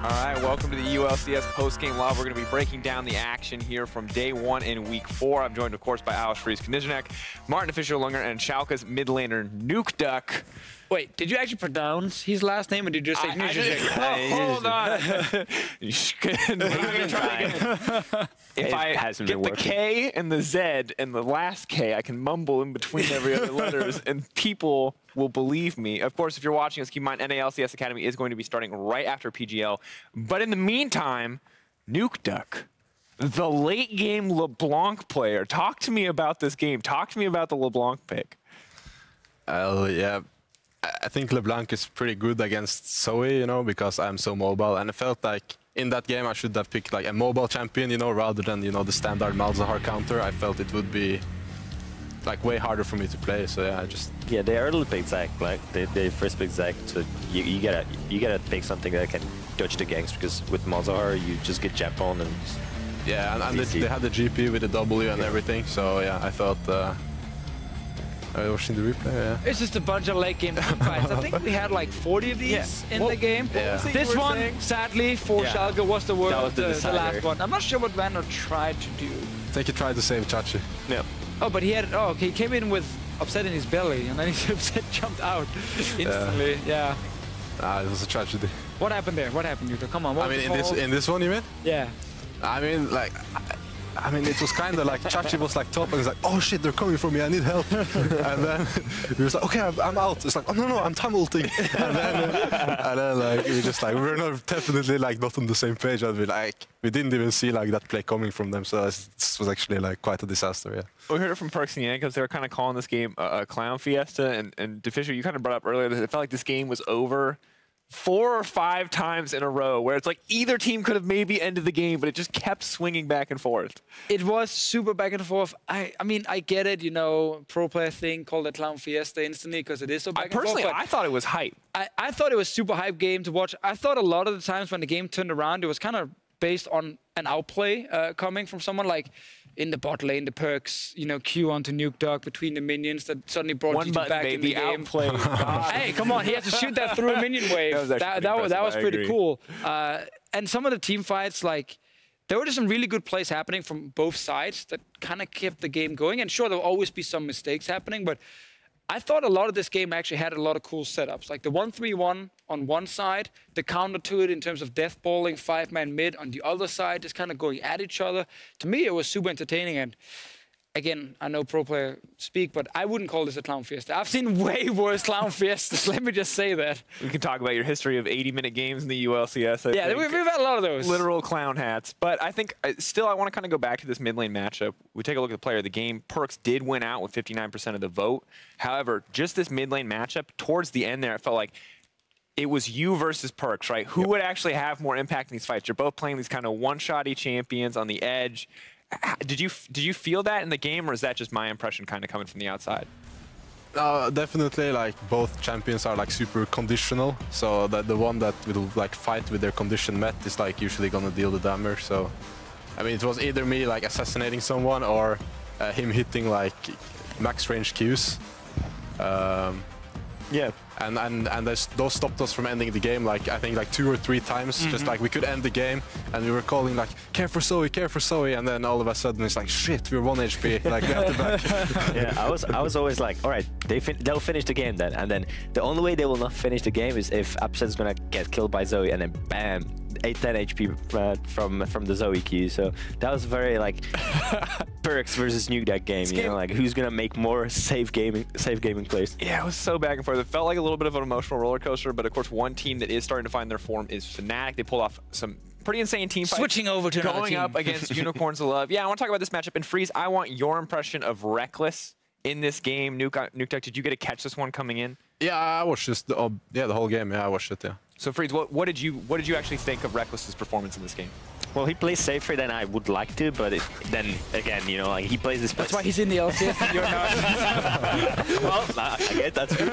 All right, welcome to the EULCS post-game live. We're going to be breaking down the action here from day 1 in week 4. I'm joined, of course, by Alex Fries-Knizhnek, Martin Fischer-Lunger, and Schalke's mid laner Nukeduck. Wait, did you actually pronounce his last name, or did you just say Knizhnek? Hold on. If I get the K and the Z and the last K, I can mumble in between every other letters, and people will believe me. Of course, if you're watching us, keep in mind LCS Academy is going to be starting right after PGL. But in the meantime, Nukeduck, the late game LeBlanc player. Talk to me about this game. Talk to me about the LeBlanc pick. Yeah. I think LeBlanc is pretty good against Zoe, you know, because I'm so mobile. And I felt like in that game I should have picked like a mobile champion, you know, rather than, you know, the standard Malzahar counter. I felt it would be like way harder for me to play. So yeah, I just... Yeah, they early picked Zac. Like they first picked Zac, so you gotta pick something that can dodge the ganks, because with Malzahar you just get japped on and... Yeah, and they had the GP with the W and everything. So yeah, I thought... I was watching the replay, yeah. It's just a bunch of late game fights. I think we had like 40 of these in the game. Yeah. This one, sadly, for Schalke was the worst, the last one. I'm not sure what Vander tried to do. I think he tried to save Chachi. Yeah. Oh, but he had, okay, he came in with upset in his belly, and then he upset jumped out instantly. Yeah. It was a tragedy. What happened there? What happened, Yuto? Come on. I mean, in this one, you mean? Yeah. I mean, like... I mean, it was kind of like Chachi was like top and he's like, oh shit, they're coming for me, I need help. And then he was like, okay, I'm out. It's like, oh no, I'm time ulting. And then like, we just like, we're not definitely like not on the same page. And we didn't even see like that play coming from them. So this was actually like quite a disaster, yeah. We heard it from Perks and Yankos. They were kind of calling this game a clown fiesta. And DeFisher, you kind of brought up earlier that it felt like this game was over 4 or 5 times in a row, where it's like either team could have maybe ended the game, but it just kept swinging back and forth. It was super back and forth. I mean, I get it, you know, pro player thing, called it Clown Fiesta instantly because it is so back and forth. Personally, I thought it was hype. I thought it was super hype game to watch. I thought a lot of the times when the game turned around, it was kind of based on an outplay coming from someone like in the bot lane, the Perks, you know, Q onto Nukeduck between the minions that suddenly brought GG back in the game. Outplay. Hey, come on, he had to shoot that through a minion wave. that was pretty cool. And some of the team fights, like, there were just some really good plays happening from both sides that kind of kept the game going. And sure, there'll always be some mistakes happening, but I thought a lot of this game actually had a lot of cool setups. Like the 1-3-1 on one side, the counter to it in terms of death balling, 5-man mid on the other side, just kind of going at each other. To me, it was super entertaining. And again, I know pro player speak, but I wouldn't call this a clown fiesta. I've seen way worse clown fiestas, let me just say that. We can talk about your history of 80-minute games in the EULCS. Yeah, we've had a lot of those. Literal clown hats. But I think, still, I want to kind of go back to this mid lane matchup. We take a look at the player of the game. Perks did win out with 59% of the vote. However, just this mid lane matchup, towards the end there, it felt like it was you versus Perks, right? Who would actually have more impact in these fights? You're both playing these kind of one-shotty champions on the edge. Did you feel that in the game, or is that just my impression kind of coming from the outside? Definitely, like, both champions are like super conditional, so that the one that will like fight with their condition met is like usually gonna deal the damage. So I mean, it was either me like assassinating someone or him hitting like max range Qs. Yeah, and those stopped us from ending the game, like I think like 2 or 3 times. Just like we could end the game and we were calling like care for Zoe, and then all of a sudden it's like shit, we're 1 HP, like we have to back. Yeah, I was always like, all right, they'll finish the game then, and then the only way they will not finish the game is if Upset's gonna get killed by Zoe, and then bam, 8-10 HP from the Zoe Q. So that was very like Perks versus Nukeduck game, you know, like who's gonna make more safe gaming plays. Yeah, it was so back and forth. It felt like a little bit of an emotional roller coaster, but of course one team that is starting to find their form is Fanatic. They pulled off some pretty insane team fights. Switching over to going up against Unicorns of Love. Yeah, I want to talk about this matchup. And Freeze, I want your impression of Reckless in this game. Nukeduck, did you get to catch this one coming in? Yeah, I watched just the whole game. Yeah, I watched it. Yeah. So Freeze, what did you actually think of Reckless's performance in this game? Well, he plays safer than I would like to, but then again, you know, like he plays this. That's why he's in the LCS and you're not. Well, I guess that's true.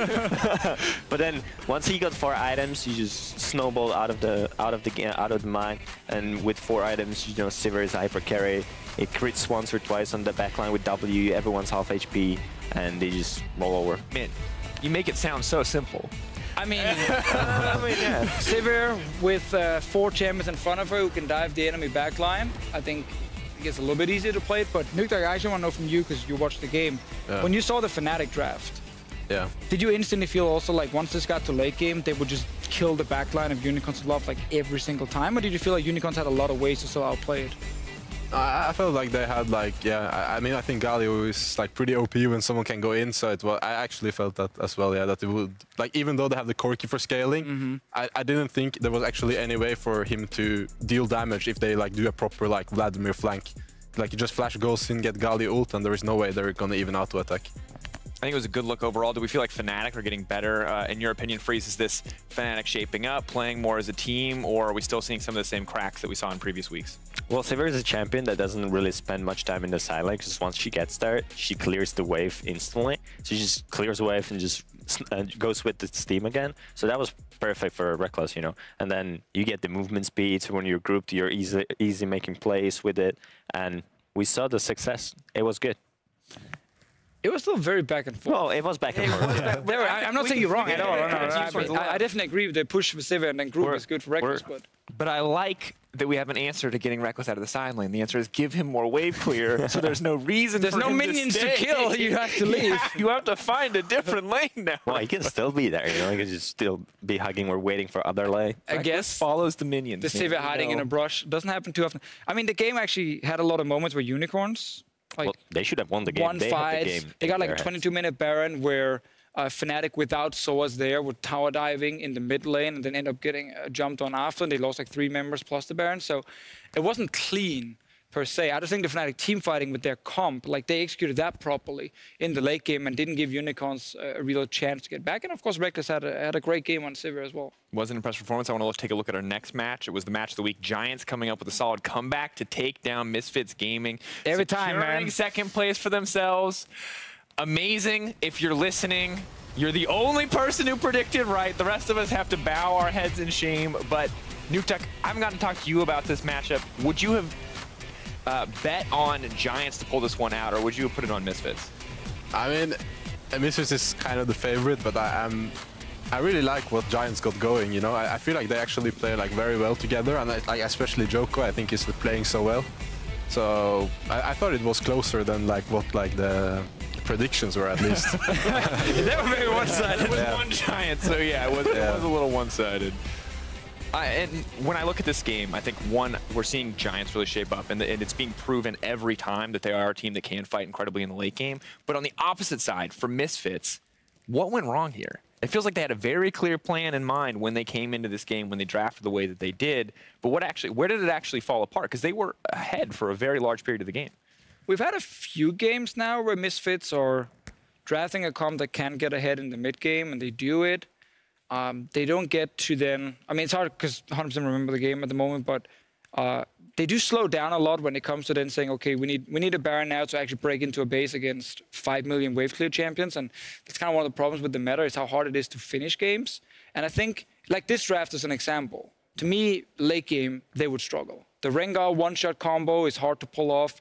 But then once he got 4 items, he just snowballed out of the mine, and with 4 items, you know, Sivir is hyper carry. It crits once or twice on the backline with W. Everyone's half HP, and they just roll over. Man, you make it sound so simple. I mean, yeah. Sivir with 4 champions in front of her who can dive the enemy backline, I think it gets a little bit easier to play it. But Nuktak, I actually want to know from you, because you watched the game. Yeah. When you saw the Fnatic draft, Yeah. did you instantly feel also like once this got to late game, they would just kill the backline of Unicorns Love like every single time? Or did you feel like Unicorns had a lot of ways to still outplay it? I felt like they had like, yeah, I mean, I think Galio is like pretty OP when someone can go in, so I actually felt that as well, yeah, that it would, like, even though they have the Corki for scaling, I didn't think there was actually any way for him to deal damage if they like do a proper like Vladimir flank. Like, you just flash goes in, get Galio ult, and there is no way they're gonna even auto-attack. I think it was a good look overall. Do we feel like Fnatic are getting better? In your opinion, Freeze, is this Fnatic shaping up, playing more as a team, or are we still seeing some of the same cracks that we saw in previous weeks? Well, Sivir is a champion that doesn't really spend much time in the side lane, because once she gets there, she clears the wave instantly. So she just clears the wave and just goes with the steam again. So that was perfect for Reckless, you know. And then you get the movement speed, so when you're grouped, you're easy making plays with it. And we saw the success. It was good. It was still very back and forth. Well, it was back and forth. Yeah. I'm not saying you're wrong at all. I definitely agree with the push for Sivir and then group is good for Reckless. But I like that we have an answer to getting Reckless out of the side lane. The answer is give him more wave clear, so there's no reason there's for no him minions to kill. You have to leave. You have to find a different lane now. Well, he can still be there, you know. He can just still be hugging or waiting for other lane. I guess follows the minions. The Sivir hiding in a brush doesn't happen too often. I mean, the game actually had a lot of moments where Unicorns, like, well, they should have won the game. Won fights. They got like a 22-minute Baron where Fnatic without Soaz there were tower diving in the mid lane and then end up getting jumped on after, and they lost like 3 members plus the Baron. So it wasn't clean per se. I just think the Fnatic team fighting with their comp, like they executed that properly in the late game and didn't give Unicorns a real chance to get back. And of course, Reckless had a great game on Sivir as well. Was an impressive performance. I want to take a look at our next match. It was the match of the week. Giants coming up with a solid comeback to take down Misfits Gaming. Every time, man. Second place for themselves. Amazing. If you're listening, you're the only person who predicted right. The rest of us have to bow our heads in shame. But Nuktak, I haven't gotten to talk to you about this matchup. Would you have bet on Giants to pull this one out, or would you have put it on Misfits? I mean, Misfits is kind of the favorite, but I really like what Giants got going, you know. I feel like they actually play like very well together, and like especially Joko, I think, is playing so well. So I thought it was closer than like what like the predictions were, at least. They were very one-sided. It was one Giant, so yeah, it was a little one-sided. And when I look at this game, I think, one, we're seeing Giants really shape up, and it's being proven every time that they are a team that can fight incredibly in the late game. But on the opposite side, for Misfits, what went wrong here? It feels like they had a very clear plan in mind when they came into this game, when they drafted the way that they did. But where did it actually fall apart? Because they were ahead for a very large period of the game. We've had a few games now where Misfits are drafting a comp that can get ahead in the mid game, and they do it. They don't get to then. I mean, it's hard because 100% remember the game at the moment, but they do slow down a lot when it comes to then saying, okay, we need a Baron now to actually break into a base against 5 million wave clear champions, and that's kind of one of the problems with the meta is how hard it is to finish games. And I think like this draft is an example. To me, late game they would struggle. The Rengar one-shot combo is hard to pull off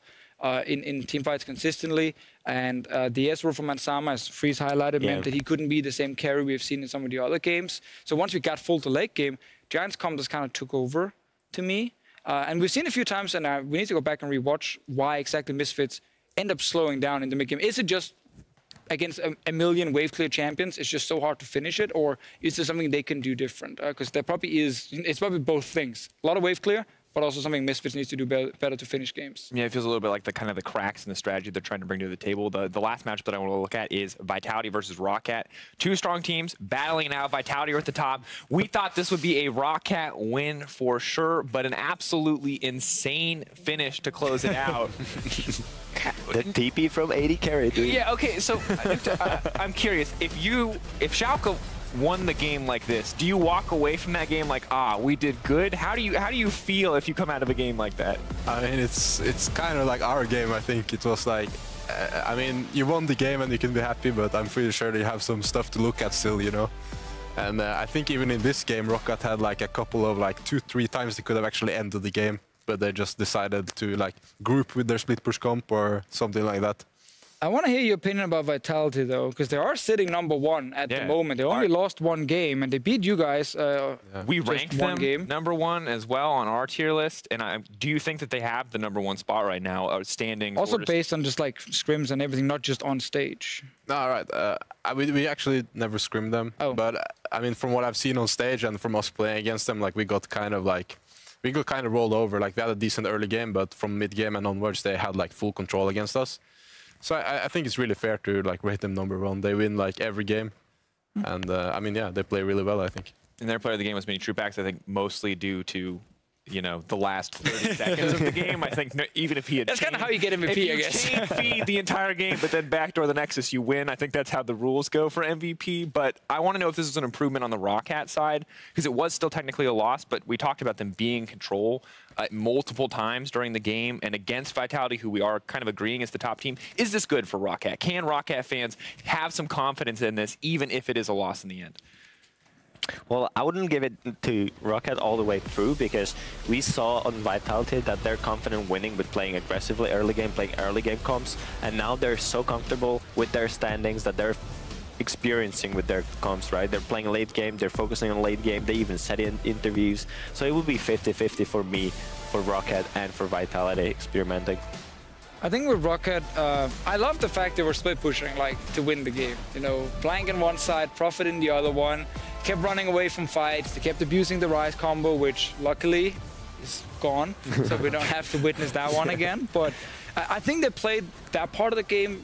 in teamfights consistently. And the S-roll from Mansama, as Freeze highlighted, meant that he couldn't be the same carry we've seen in some of the other games. So once we got full to late game, Giants comp just kind of took over to me. And we've seen a few times, and we need to go back and rewatch why exactly Misfits end up slowing down in the mid game. Is it just against a million wave clear champions, it's just so hard to finish it, or is there something they can do different? Because there probably is. It's probably both things. A lot of wave clear, but also something Misfits needs to do better to finish games. Yeah, it feels a little bit like the kind of the cracks in the strategy they're trying to bring to the table. The last matchup that I want to look at is Vitality versus roccat. Two strong teams battling it out. Vitality are at the top. We thought this would be a roccat win for sure, but an absolutely insane finish to close it out. The TP from 80 carry, dude. Yeah, okay, so I'm curious, if Schalke won the game like this, do you walk away from that game like, we did good? How do you feel if you come out of a game like that? I mean, it's kind of like our game. I think it was like, I mean, you won the game and you can be happy, but I'm pretty sure they have some stuff to look at still, you know. And I think even in this game, roccat had like a couple of like 2-3 times they could have actually ended the game, but they just decided to like group with their split push comp or something like that. I want to hear your opinion about Vitality, though, because they are sitting #1 at the moment. They only lost 1 game, and they beat you guys. We ranked them #1 as well on our tier list. And do you think that they have the #1 spot right now, standings? Also based on just like scrims and everything, not just on stage. No, right. We actually never scrimmed them. Oh. But I mean, from what I've seen on stage and from us playing against them, like we got kind of rolled over. Like we had a decent early game, but from mid game and onwards, they had like full control against us. So I think it's really fair to like rate them #1. They win like every game, and I mean, yeah, they play really well, I think. And their player of the game was Mini Trupax, I think, mostly due to, you know, the last 30 seconds of the game. I think even if he had that's kind of how you get MVP, I guess. If you chain feed the entire game, but then backdoor the Nexus, you win. I think that's how the rules go for MVP. But I want to know if this is an improvement on the roccat side, because it was still technically a loss, but we talked about them being in control multiple times during the game, and against Vitality, who we are kind of agreeing is the top team. Is this good for roccat? Can roccat fans have some confidence in this, even if it is a loss in the end? Well, I wouldn't give it to roccat all the way through, because we saw on Vitality that they're confident winning with playing aggressively early game, playing early game comps, and now they're so comfortable with their standings that they're experiencing with their comps, right? They're playing late game, they're focusing on late game, they even said in interviews. So it would be 50-50 for me, for roccat and for Vitality experimenting. I think with roccat, I love the fact they were split pushing, like, to win the game. You know, flank in one side, profit in the other one, kept running away from fights, they kept abusing the Rise combo, which luckily is gone, so we don't have to witness that one again. But I think they played that part of the game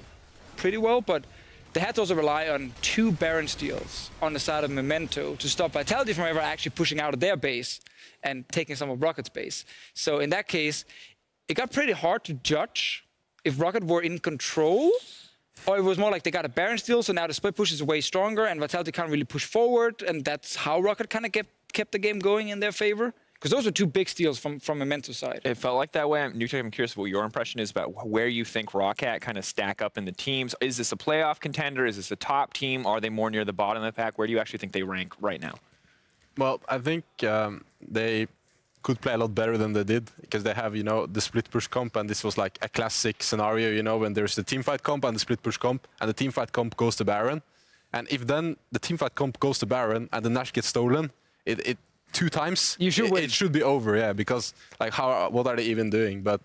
pretty well, but they had to also rely on 2 Baron steals on the side of Memento to stop Vitality from ever actually pushing out of their base and taking some of roccat's base. So in that case, it got pretty hard to judge if roccat were in control, or it was more like they got a Baron steal, so now the split push is way stronger and Vitality can't really push forward, and that's how roccat kind of kept the game going in their favor. Because those are 2 big steals from Memento's side. It felt like that way. Newtek, I'm curious what your impression is about where you think roccat kind of stack up in the teams. Is this a playoff contender? Is this a top team? Are they more near the bottom of the pack? Where do you actually think they rank right now? Well, I think they could play a lot better than they did, because they have, you know, the split push comp, and this was like a classic scenario, you know, when there's the teamfight comp and the split push comp, and the teamfight comp goes to Baron. And if then the teamfight comp goes to Baron and the Nash gets stolen, it 2 times, you should win. It should be over, yeah, because like what are they even doing? But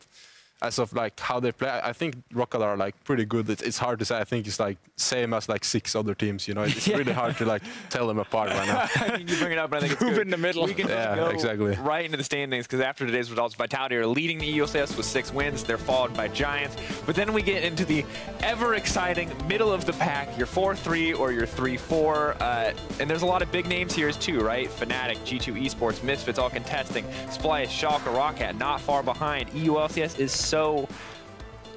as of like how they play, I think roccat are like pretty good. It's hard to say. I think it's like same as like 6 other teams, you know. It's really hard to like tell them apart right now. I mean, you bring it up, and I think it's good. in the middle. We can go exactly right into the standings, because after today's results, Vitality are leading the EULCS with 6 wins. They're followed by Giants. But then we get into the ever-exciting middle of the pack, your 4-3 or your 3-4. And there's a lot of big names here too, right? Fanatic, G2 Esports, Misfits all contesting. Splice, Schalke, roccat not far behind. EULCS is so,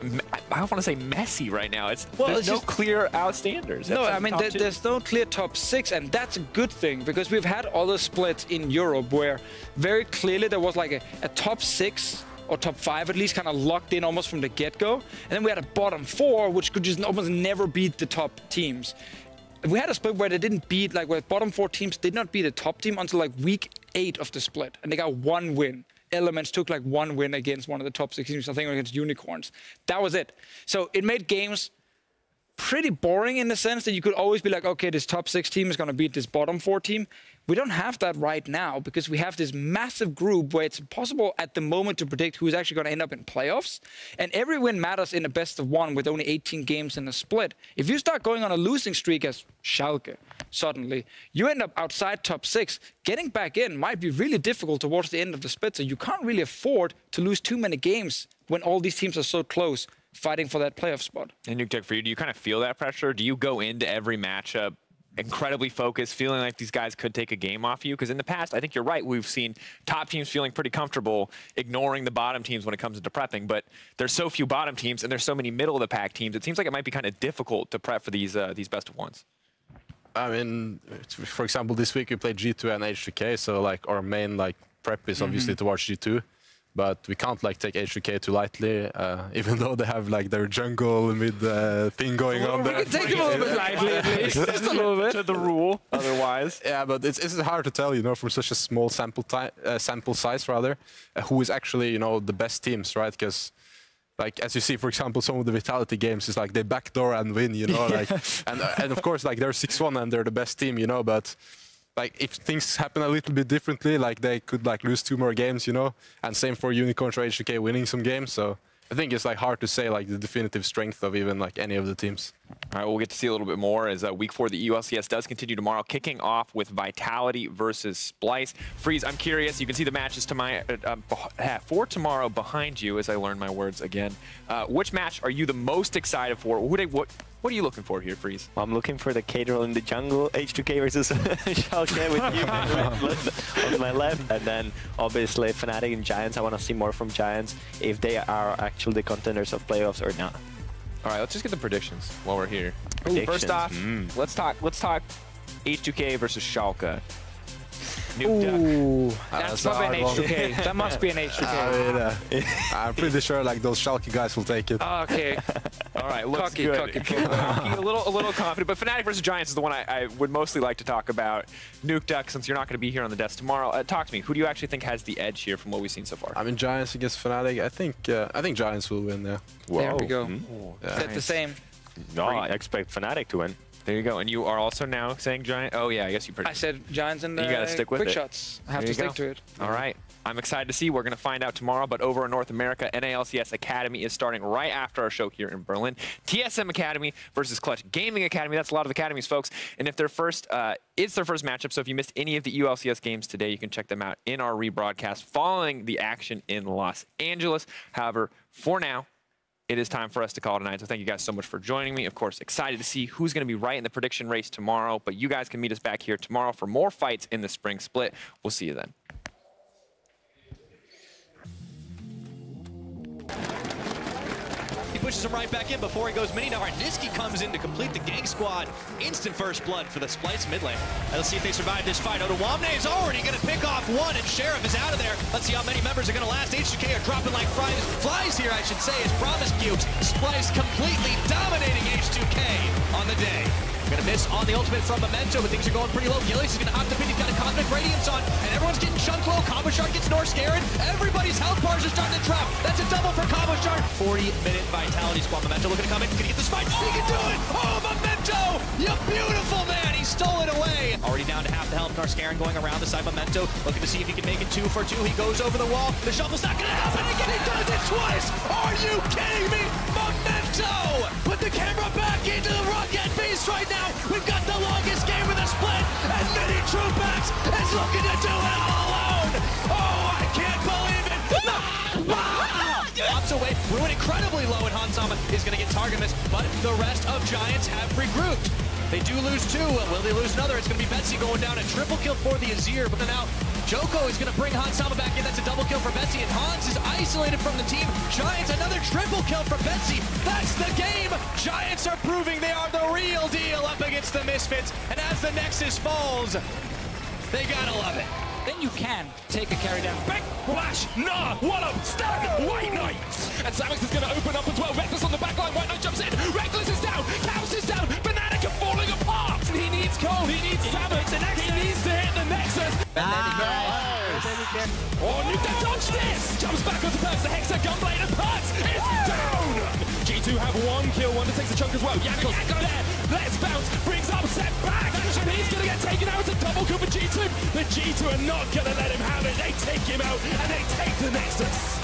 I don't want to say messy right now. There's no clear outstanders. No, I mean, there's no clear top 6, and that's a good thing, because we've had other splits in Europe where very clearly there was like a top 6 or top 5 at least kind of locked in almost from the get-go. And then we had a bottom 4, which could just almost never beat the top teams. We had a split where they didn't beat, like where bottom 4 teams did not beat a top team until like week 8 of the split, and they got 1 win. Elements took like 1 win against one of the top 6 teams, I think against Unicorns. That was it. So it made games pretty boring in the sense that you could always be like, okay, this top 6 team is going to beat this bottom 4 team. We don't have that right now, because we have this massive group where it's impossible at the moment to predict who is actually going to end up in playoffs. And every win matters in a best-of-1 with only 18 games in a split. If you start going on a losing streak as Schalke, suddenly, you end up outside top 6. Getting back in might be really difficult towards the end of the split, so you can't really afford to lose too many games when all these teams are so close, fighting for that playoff spot. And Newtek, for you, do you kind of feel that pressure? Do you go into every matchup incredibly focused, feeling like these guys could take a game off you? Because in the past, I think you're right, we've seen top teams feeling pretty comfortable ignoring the bottom teams when it comes into prepping, but there's so few bottom teams and there's so many middle of the pack teams, it seems like it might be kind of difficult to prep for these best-of-1s. I mean, for example, this week we played G2 and H2K, so like our main like prep is obviously towards G2. But we can't like take H2K too lightly, even though they have like their jungle mid thing going on there. We can take them a little bit lightly at least, just a little bit. To the rule, otherwise. Yeah, but it's hard to tell, you know, from such a small sample size rather, who is actually, you know, the best teams, right? Because like as you see, for example, some of the Vitality games is like they backdoor and win, you know, like, and of course, like they're 6-1 and they're the best team, you know, but like if things happen a little bit differently, like they could like lose 2 more games, you know, and same for Unicorns or HDK winning some games. So I think it's like hard to say like the definitive strength of even like any of the teams. All right, we'll get to see a little bit more as week 4 of the EULCS does continue tomorrow, kicking off with Vitality versus Splyce. Freeze, I'm curious. You can see the matches to my for tomorrow behind you as I learn my words again. Which match are you the most excited for? What are you looking for here, Freeze? I'm looking for the Caterham in the jungle, H2K versus Schalke with you on my left. And then obviously Fnatic and Giants. I want to see more from Giants, if they are actually the contenders of playoffs or not. All right, let's just get the predictions while we're here. First off, let's talk H2K versus Schalke. Ooh, that's probably an H2K. That must be an H2K. I'm pretty sure like those Schalke guys will take it. Oh, okay. All right, looks good. Cocky, a little confident, but Fnatic versus Giants is the one I would mostly like to talk about. Nuke Duck, since you're not going to be here on the desk tomorrow, talk to me. Who do you actually think has the edge here from what we've seen so far? I mean, Giants against Fnatic. I think Giants will win there. There we go. Yeah. Set the same. No, I expect Fnatic to win. There you go. And you are also now saying Giant. Oh yeah, I guess you. I said Giants and you gotta stick with quick it. shots. I have to stick to it. All right. I'm excited to see. We're going to find out tomorrow, but over in North America, NALCS Academy is starting right after our show here in Berlin. TSM Academy versus Clutch Gaming Academy. That's a lot of academies, folks. And if it's their first matchup, so if you missed any of the EULCS games today, you can check them out in our rebroadcast following the action in Los Angeles. However, for now, it is time for us to call it a night. So thank you guys so much for joining me. Of course, excited to see who's going to be right in the prediction race tomorrow. But you guys can meet us back here tomorrow for more fights in the spring split. We'll see you then. He pushes him right back in before he goes mini. Now Niski comes in to complete the gang squad. Instant first blood for the Splyce mid lane. Let's see if they survive this fight. Odoamne is already going to pick off one, and Sheriff is out of there. Let's see how many members are going to last. H2K are dropping like flies here, I should say, as promised cubes. Splyce completely dominating H2K on the day. Gonna miss on the ultimate from Memento, but things are going pretty low. Gillies is gonna hop the pin. He's got a Cosmic Radiance on, and everyone's getting chunked low. Combo Shark gets North Scared. Everybody's health bars are starting to trap. That's a double for Combo Shark. 40-minute Vitality squad. Memento looking to come in. Gonna get the spike. He can do it! Oh, Memento! You beautiful man! He stole it away. Already down to half the health. Norscarin going around the side. Memento looking to see if he can make it 2 for 2. He goes over the wall. The shuffle's not gonna happen again. He does it twice! Are you kidding me? Memento! Put the camera back into the roccat beast right now. We've got the longest game of the split, and Mini Truebax is looking to do it all alone. Oh, I can't believe it. Pops away, Ruin incredibly low, and Hansama is going to get target miss, but the rest of Giants have regrouped. They do lose 2. Will they lose another? It's going to be Betsy going down. A triple kill for the Azir, but now Joko is going to bring Hansama back in. That's a double kill for Betsy, and Hans is isolated from the team. Giants, another triple kill for Betsy. That's the game. Giants are proving they are the real deal up against the Misfits, and as the Nexus falls, they gotta love it. Then you can take a carry down. Bang! Flash! Nah! What up? Stag! White Knight! And Samus is going to open up as well. Reckless on the back line. White Knight jumps in. Reckless is down. Chaos is down. Fnatic are falling apart. And he needs Cole. He needs Samus. He needs to hit the Nexus. Oh, Nuke Duck dodged this! Jumps back onto Perks. The Hexa Gunblade and Perks is down! G2 have 1 kill. Wonder takes a chunk as well. Jankos there. Let's bounce. Brings up set back. And he's going to get taken out. It's a double kill for G2. The G2 are not going to let him have it. They take him out and they take the Nexus.